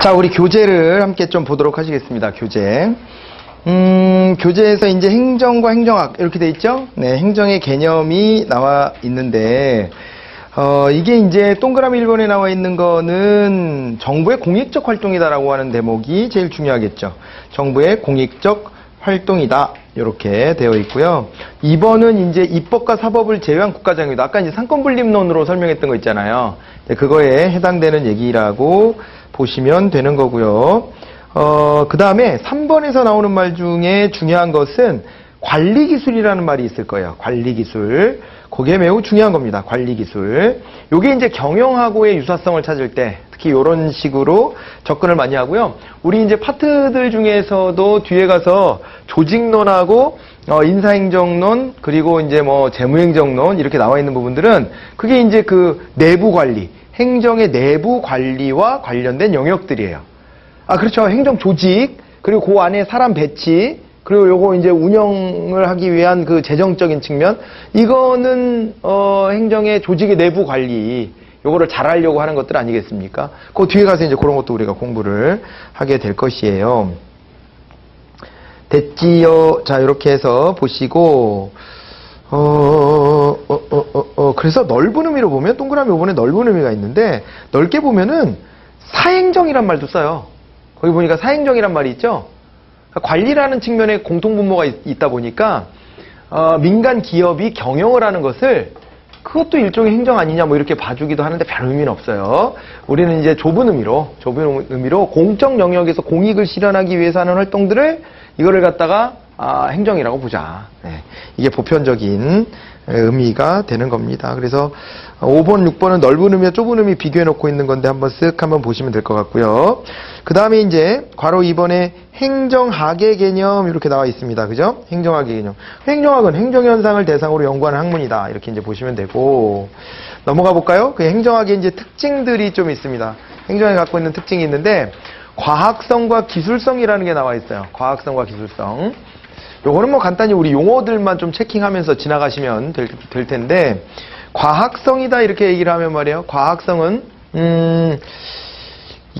자, 우리 교재를 함께 좀 보도록 하시겠습니다. 교재. 교재에서 이제 행정과 행정학 이렇게 돼 있죠? 네, 행정의 개념이 나와 있는데, 이게 이제 동그라미 1번에 나와 있는 거는 정부의 공익적 활동이다라고 하는 대목이 제일 중요하겠죠. 정부의 공익적 활동이다. 이렇게 되어 있고요. 2번은 이제 입법과 사법을 제외한 국가장애다. 아까 이제 상권분립론으로 설명했던 거 있잖아요. 그거에 해당되는 얘기라고 보시면 되는 거고요. 그 다음에 3번에서 나오는 말 중에 중요한 것은 관리기술이라는 말이 있을 거예요. 관리기술. 그게 매우 중요한 겁니다. 관리기술. 요게 이제 경영하고의 유사성을 찾을 때 특히 이런 식으로 접근을 많이 하고요. 우리 이제 파트들 중에서도 뒤에 가서 조직론하고 인사행정론 그리고 이제 뭐 재무행정론 이렇게 나와 있는 부분들은 그게 이제 그 내부 관리, 행정의 내부 관리와 관련된 영역들이에요. 아, 그렇죠. 행정 조직, 그리고 그 안에 사람 배치, 그리고 요거 이제 운영을 하기 위한 그 재정적인 측면, 이거는 행정의 조직의 내부 관리, 요거를 잘하려고 하는 것들 아니겠습니까? 그 뒤에 가서 이제 그런 것도 우리가 공부를 하게 될 것이에요. 됐지요? 자, 이렇게 해서 보시고, 그래서 넓은 의미로 보면, 동그라미 5번에 넓은 의미가 있는데, 넓게 보면은 사행정이란 말도 써요. 거기 보니까 사행정이란 말이 있죠? 관리라는 측면에 공통분모가 있다 보니까, 민간 기업이 경영을 하는 것을 그것도 일종의 행정 아니냐 뭐 이렇게 봐주기도 하는데 별 의미는 없어요. 우리는 이제 좁은 의미로 공적 영역에서 공익을 실현하기 위해서 하는 활동들을 이거를 갖다가 행정이라고 보자. 네. 이게 보편적인 의미가 되는 겁니다. 그래서 5번, 6번은 넓은 의미와 좁은 의미 비교해 놓고 있는 건데 한번 쓱 한번 보시면 될 것 같고요. 그 다음에 이제 괄호 2번에 행정학의 개념 이렇게 나와 있습니다. 그죠? 행정학의 개념. 행정학은 행정현상을 대상으로 연구하는 학문이다. 이렇게 이제 보시면 되고. 넘어가 볼까요? 그 행정학의 이제 특징들이 좀 있습니다. 행정학이 갖고 있는 특징이 있는데, 과학성과 기술성이라는 게 나와 있어요. 과학성과 기술성. 요거는 뭐 간단히 우리 용어들만 좀 체킹하면서 지나가시면 될 텐데, 과학성이다 이렇게 얘기를 하면 말이에요. 과학성은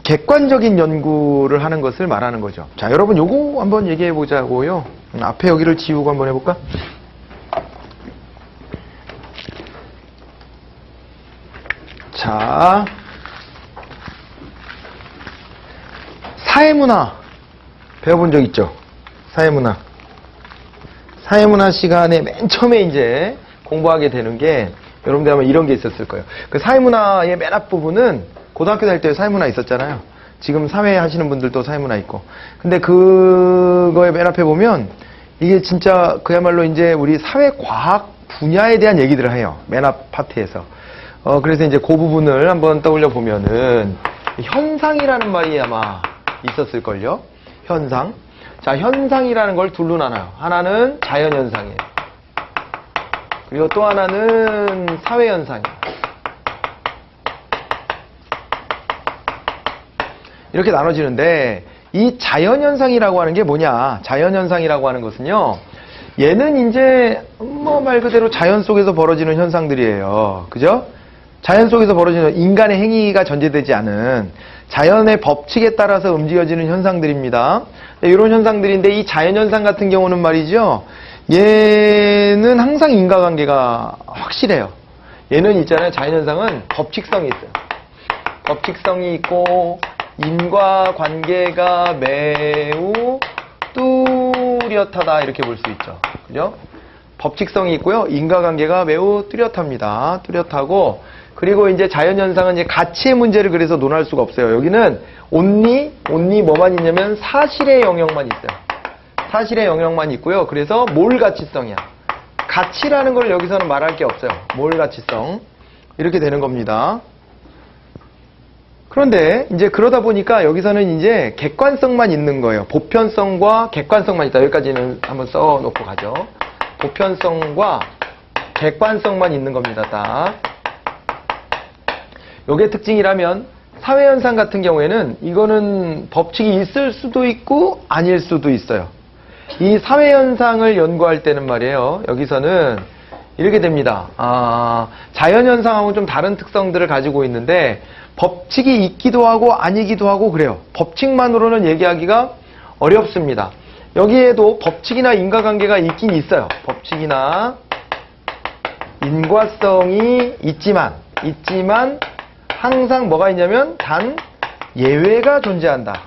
객관적인 연구를 하는 것을 말하는 거죠. 자, 여러분 요거 한번 얘기해 보자고요. 앞에 여기를 지우고 한번 해볼까? 자, 사회문화 배워본 적 있죠? 사회문화. 사회문화 시간에 맨 처음에 이제 공부하게 되는 게 여러분들 아마 이런 게 있었을 거예요. 그 사회문화의 맨 앞부분은 고등학교 다닐 때 사회문화 있었잖아요. 지금 사회 하시는 분들도 사회문화 있고. 근데 그거의 맨 앞에 보면 이게 진짜 그야말로 이제 우리 사회과학 분야에 대한 얘기들을 해요. 맨 앞 파트에서. 그래서 이제 그 부분을 한번 떠올려 보면은 현상이라는 말이 아마 있었을걸요. 현상. 자, 현상이라는 걸 둘로 나눠요. 하나는 자연현상이에요. 그리고 또 하나는 사회현상이에요. 이렇게 나눠지는데, 이 자연현상이라고 하는 게 뭐냐? 자연현상이라고 하는 것은요, 얘는 이제 뭐 말 그대로 자연 속에서 벌어지는 현상들이에요. 그죠? 자연 속에서 벌어지는 인간의 행위가 전제되지 않은 자연의 법칙에 따라서 움직여지는 현상들입니다. 이런 현상들인데, 이 자연현상 같은 경우는 말이죠, 얘는 항상 인과관계가 확실해요. 얘는 있잖아요. 자연현상은 법칙성이 있어요. 법칙성이 있고 인과관계가 매우 뚜렷하다 이렇게 볼 수 있죠. 그죠? 법칙성이 있고요. 인과관계가 매우 뚜렷합니다. 뚜렷하고, 그리고 이제 자연현상은 이제 가치의 문제를 그래서 논할 수가 없어요. 여기는 only 뭐만 있냐면 사실의 영역만 있어요. 사실의 영역만 있고요. 그래서 몰 가치성이야. 가치라는 걸 여기서는 말할 게 없어요. 몰 가치성. 이렇게 되는 겁니다. 그런데 이제 그러다 보니까 여기서는 이제 객관성만 있는 거예요. 보편성과 객관성만 있다. 여기까지는 한번 써놓고 가죠. 보편성과 객관성만 있는 겁니다. 딱. 요게 특징이라면 사회현상 같은 경우에는 이거는 법칙이 있을 수도 있고 아닐 수도 있어요. 이 사회현상을 연구할 때는 말이에요. 여기서는 이렇게 됩니다. 자연현상하고 좀 다른 특성들을 가지고 있는데, 법칙이 있기도 하고 아니기도 하고 그래요. 법칙만으로는 얘기하기가 어렵습니다. 여기에도 법칙이나 인과관계가 있긴 있어요. 법칙이나 인과성이 있지만 항상 뭐가 있냐면 단 예외가 존재한다.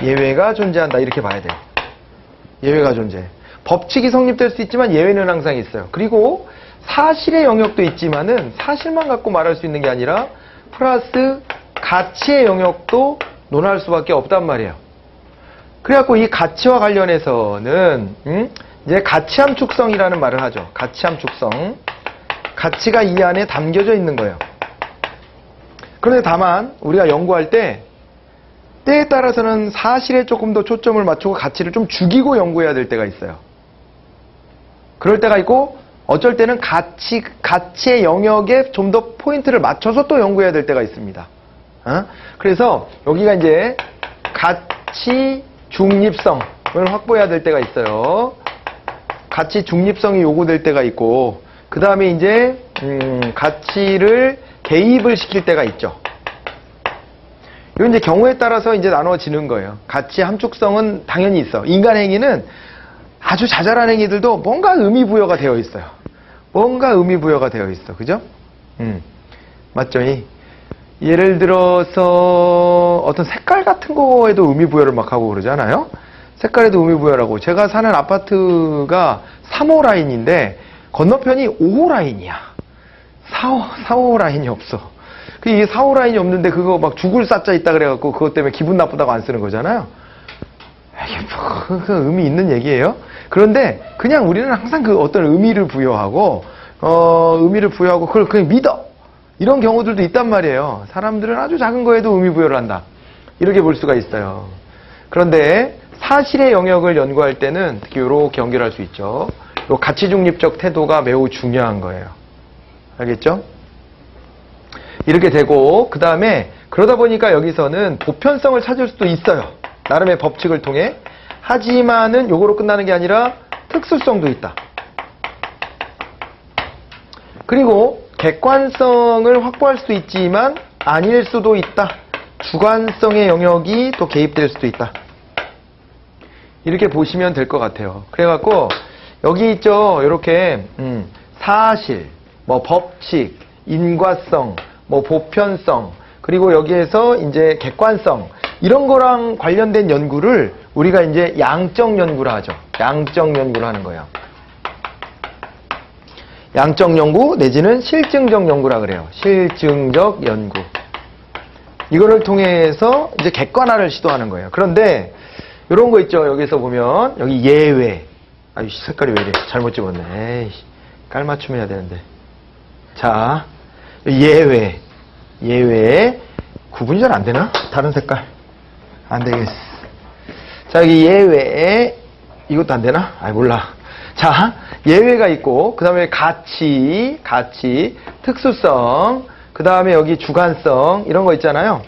예외가 존재한다. 이렇게 봐야 돼요. 예외가 존재해. 법칙이 성립될 수 있지만 예외는 항상 있어요. 그리고 사실의 영역도 있지만은 사실만 갖고 말할 수 있는 게 아니라 플러스 가치의 영역도 논할 수밖에 없단 말이에요. 그래갖고 이 가치와 관련해서는 이제 가치함축성이라는 말을 하죠. 가치함축성. 가치가 이 안에 담겨져 있는 거예요. 그런데 다만 우리가 연구할 때에 따라서는 사실에 조금 더 초점을 맞추고 가치를 좀 죽이고 연구해야 될 때가 있어요. 그럴 때가 있고 어쩔 때는 가치의 영역에 좀 더 포인트를 맞춰서 또 연구해야 될 때가 있습니다. 그래서 여기가 이제 가치 중립성을 확보해야 될 때가 있어요. 가치 중립성이 요구될 때가 있고 그 다음에 이제 가치를 개입을 시킬 때가 있죠. 이건 이제 경우에 따라서 이제 나눠지는 거예요. 가치 함축성은 당연히 있어. 인간 행위는 아주 자잘한 행위들도 뭔가 의미 부여가 되어 있어요. 뭔가 의미 부여가 되어 있어. 그죠? 맞죠? 예를 들어서 어떤 색깔 같은 거에도 의미 부여를 막 하고 그러잖아요. 색깔에도 의미 부여라고. 제가 사는 아파트가 3호 라인인데 건너편이 5호 라인이야. 4호 라인이 없어. 이게 4호 라인이 없는데 그거 막 죽을 싸짜 있다 그래갖고 그것 때문에 기분 나쁘다고 안 쓰는 거잖아요. 이게 뭐 의미 있는 얘기예요. 그런데 그냥 우리는 항상 그 어떤 의미를 부여하고 그걸 그냥 믿어. 이런 경우들도 있단 말이에요. 사람들은 아주 작은 거에도 의미 부여를 한다. 이렇게 볼 수가 있어요. 그런데 사실의 영역을 연구할 때는 특히 이렇게 연결할 수 있죠. 이 가치 중립적 태도가 매우 중요한 거예요. 알겠죠? 이렇게 되고 그 다음에 그러다 보니까 여기서는 보편성을 찾을 수도 있어요. 나름의 법칙을 통해. 하지만은 요거로 끝나는 게 아니라 특수성도 있다. 그리고 객관성을 확보할 수도 있지만 아닐 수도 있다. 주관성의 영역이 또 개입될 수도 있다. 이렇게 보시면 될 것 같아요. 그래갖고 여기 있죠. 이렇게 사실, 뭐 법칙, 인과성, 뭐 보편성, 그리고 여기에서 이제 객관성 이런 거랑 관련된 연구를 우리가 이제 양적 연구라 하죠. 양적 연구를 하는 거예요. 양적 연구 내지는 실증적 연구라 그래요. 실증적 연구. 이거를 통해서 이제 객관화를 시도하는 거예요. 그런데 이런 거 있죠. 여기서 보면 여기 예외. 아유 색깔이 왜 이래? 잘못 집었네. 에이씨, 깔맞춤 해야 되는데. 자, 예외. 구분이 잘 안 되나? 다른 색깔. 안 되겠어. 자, 여기 예외. 이것도 안 되나? 아이, 몰라. 자, 예외가 있고, 그 다음에 가치, 특수성, 그 다음에 여기 주관성, 이런 거 있잖아요.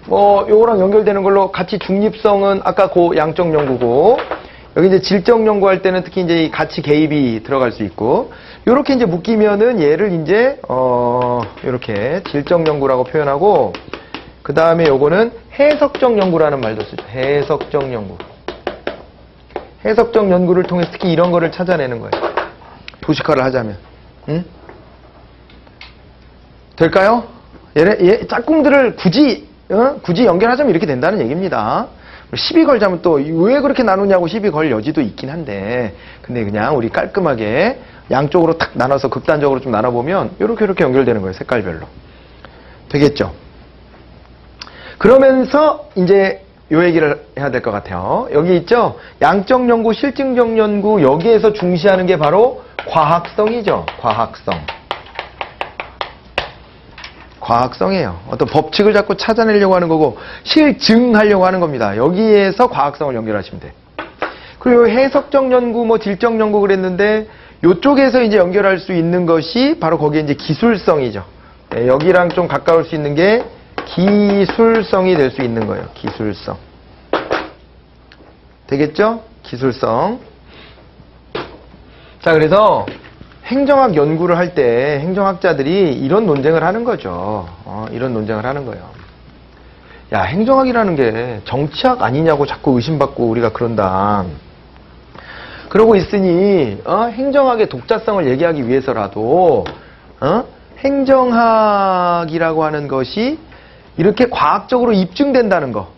뭐, 요거랑 연결되는 걸로 가치 중립성은 아까 그 양적 연구고, 여기 이제 질적 연구할 때는 특히 이제 이 가치 개입이 들어갈 수 있고, 요렇게 이제 묶이면은 얘를 이제, 요렇게 질적 연구라고 표현하고, 그 다음에 요거는 해석적 연구라는 말도 쓰죠. 해석적 연구. 해석적 연구를 통해서 특히 이런 거를 찾아내는 거예요. 도식화를 하자면. 될까요? 짝꿍들을 굳이 연결하자면 이렇게 된다는 얘기입니다. 시비 걸자면 또 왜 그렇게 나누냐고 시비 걸 여지도 있긴 한데, 근데 그냥 우리 깔끔하게 양쪽으로 탁 나눠서 극단적으로 좀 나눠보면 이렇게 연결되는 거예요. 색깔별로. 되겠죠? 그러면서 이제 요 얘기를 해야 될 것 같아요. 여기 있죠? 양적 연구, 실증적 연구, 여기에서 중시하는 게 바로 과학성이죠. 과학성이에요. 어떤 법칙을 자꾸 찾아내려고 하는 거고 실증하려고 하는 겁니다. 여기에서 과학성을 연결하시면 돼. 그리고 해석적 연구, 뭐 질적 연구 그랬는데 이쪽에서 이제 연결할 수 있는 것이 바로 거기에 이제 기술성이죠. 네, 여기랑 좀 가까울 수 있는 게 기술성이 될 수 있는 거예요. 기술성. 되겠죠? 기술성. 자, 그래서 행정학 연구를 할 때 행정학자들이 이런 논쟁을 하는 거죠. 이런 논쟁을 하는 거예요. 야, 행정학이라는 게 정치학 아니냐고 자꾸 의심받고 우리가 그런다. 그러고 있으니 행정학의 독자성을 얘기하기 위해서라도 행정학이라고 하는 것이 이렇게 과학적으로 입증된다는 거,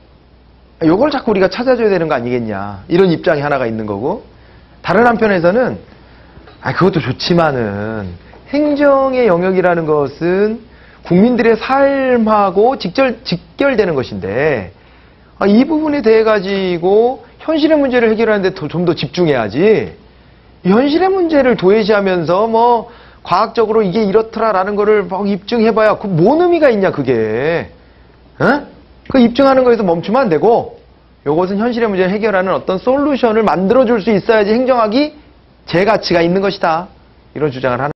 요걸 자꾸 우리가 찾아줘야 되는 거 아니겠냐, 이런 입장이 하나가 있는 거고, 다른 한편에서는 그것도 좋지만은 행정의 영역이라는 것은 국민들의 삶하고 직결되는 것인데, 이 부분에 대해 가지고 현실의 문제를 해결하는데 좀 더 집중해야지, 현실의 문제를 도외시하면서 뭐 과학적으로 이게 이렇더라라는 거를 막 입증해봐야 그 뭔 의미가 있냐, 그게. 그 입증하는 거에서 멈추면 안 되고, 요것은 현실의 문제를 해결하는 어떤 솔루션을 만들어줄 수 있어야지 행정학이 제 가치가 있는 것이다, 이런 주장을 하는